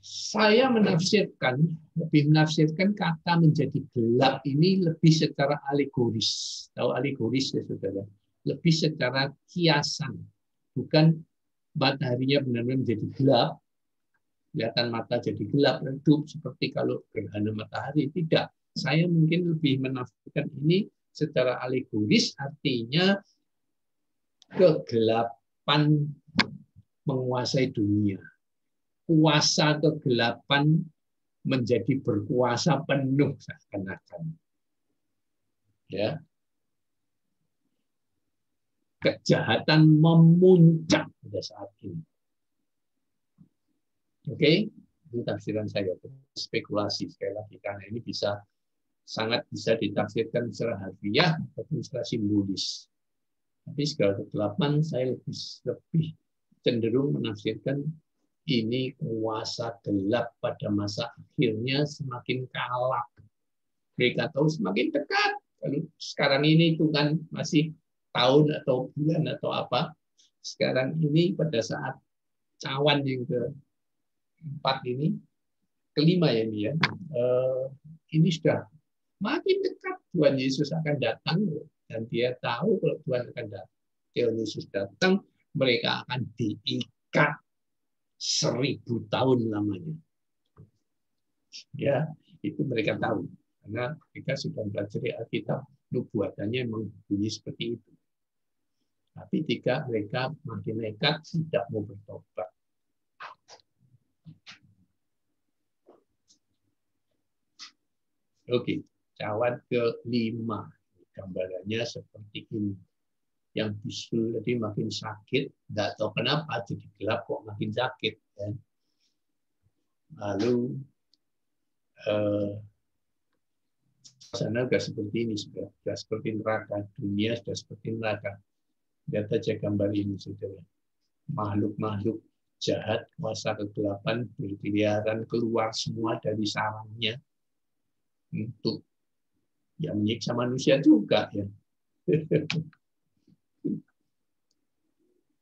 saya lebih menafsirkan kata menjadi gelap ini lebih secara alegoris. Tahu alegoris ya saudara? Lebih secara kiasan. Bukan mataharinya benar-benar menjadi gelap, kelihatan mata jadi gelap, redup seperti kalau gerhana matahari. Tidak. Saya mungkin lebih menafsirkan ini secara alegoris, artinya kegelapan menguasai dunia. Kuasa kegelapan menjadi berkuasa penuh seakan-akan. Ya. Kejahatan memuncak pada saat ini. Oke, itu tafsiran saya. Spekulasi sekali lagi karena ini sangat bisa ditafsirkan secara harfiah ataupun secara simbolis. Tapi segala kegelapan saya lebih cenderung menafsirkan ini kuasa gelap pada masa akhirnya semakin kalap. Mereka tahu semakin dekat. Kalau sekarang ini itu kan masih tahun atau bulan atau apa. Sekarang ini pada saat cawan yang keempat ini, kelima ya ini ya, ini sudah makin dekat Tuhan Yesus akan datang. Dan dia tahu kalau Tuhan akan datang, Tuhan Yesus datang, mereka akan diikat 1000 tahun lamanya. Ya, itu mereka tahu. Karena mereka sudah belajar di Alkitab, nubuatannya memang bunyi seperti itu. Tapi jika mereka makin nekat, tidak mau bertobat. Oke, cawan kelima. Gambarannya seperti ini. Yang bisul tadi makin sakit, tidak tahu kenapa jadi gelap kok makin sakit. Ya. Lalu sana sudah seperti ini, sudah seperti neraka, dunia sudah seperti neraka. Lihat saja gambar ini, saudara. Makhluk-makhluk jahat, kuasa kegelapan berkeliaran keluar semua dari sarangnya untuk ya menyiksa manusia juga ya.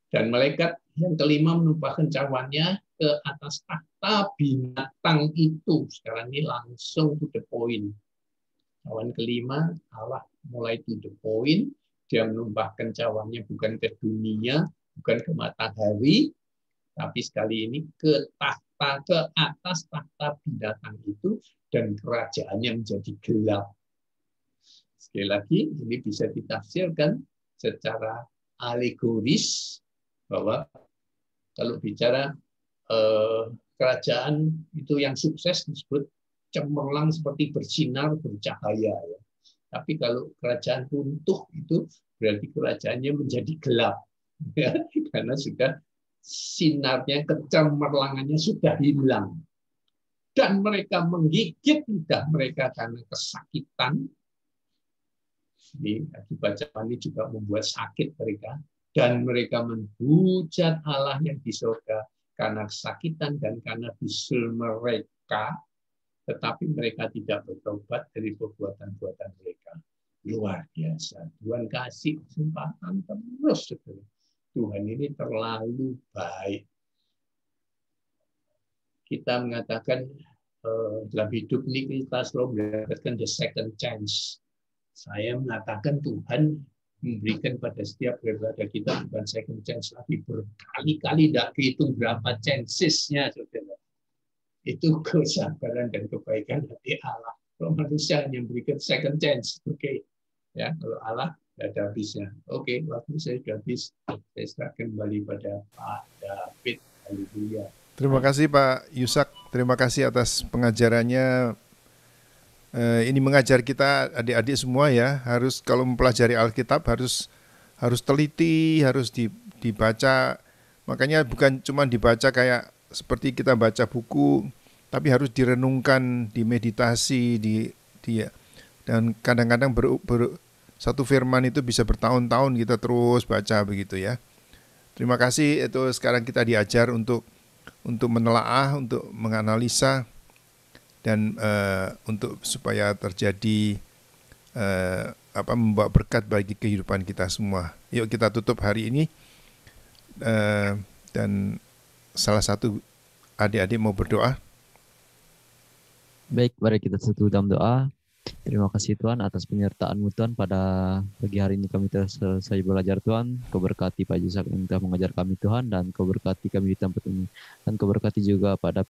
Dan malaikat yang kelima menumpahkan cawannya ke atas tahta binatang itu. Sekarang ini langsung to the point. Cawan kelima, Allah mulai to the point. Dia menumpahkan cawannya bukan ke dunia, bukan ke matahari, tapi sekali ini ke tahta, ke atas tahta binatang itu, dan kerajaannya menjadi gelap. Sekali lagi, ini bisa ditafsirkan secara alegoris bahwa kalau bicara kerajaan itu yang sukses disebut cemerlang seperti bersinar, bercahaya. Ya. Tapi kalau kerajaan runtuh itu berarti kerajaannya menjadi gelap. Ya, karena sudah sinarnya, kecemerlangannya sudah hilang. Dan mereka menggigit lidah mereka karena kesakitan. Ini akibat cawan ini juga membuat sakit mereka. Dan mereka menghujat Allah yang di surga karena kesakitan dan karena bisul mereka. Tetapi mereka tidak bertobat dari perbuatan-perbuatan mereka. Luar biasa. Tuhan kasih kesempatan terus. Tuhan ini terlalu baik. Kita mengatakan dalam hidup ini kita selalu mendapatkan the second chance. Saya mengatakan Tuhan memberikan pada setiap daripada kita bukan second chance lagi, berkali-kali tidak kehitung berapa chances-nya, saudara. Itu kesabaran dan kebaikan hati Allah. Kalau manusia yang memberikan second chance, oke. Ya, kalau Allah tidak ada habisnya. Oke, waktu saya sudah habis, saya serahkan kembali pada Pak David. Haleluya.
Terima kasih Pak Yusak. Terima kasih atas pengajarannya. Ini mengajar kita adik-adik semua ya, harus kalau mempelajari Alkitab harus teliti, harus dibaca. Makanya bukan cuma dibaca kayak seperti kita baca buku, tapi harus direnungkan, dimeditasi, dan kadang-kadang satu firman itu bisa bertahun-tahun kita terus baca begitu ya. Terima kasih, itu sekarang kita diajar untuk menelaah, untuk menganalisa, dan untuk supaya terjadi membawa berkat bagi kehidupan kita semua. Yuk kita tutup hari ini, dan salah satu adik-adik mau berdoa.
Baik, mari kita satu dalam doa. Terima kasih Tuhan atas penyertaan-Mu Tuhan pada pagi hari ini kami telah selesai belajar Tuhan. Kau berkati Pak Yusak yang telah mengajar kami Tuhan, dan Kau berkati kami di tempat ini. Dan Kau berkati juga pada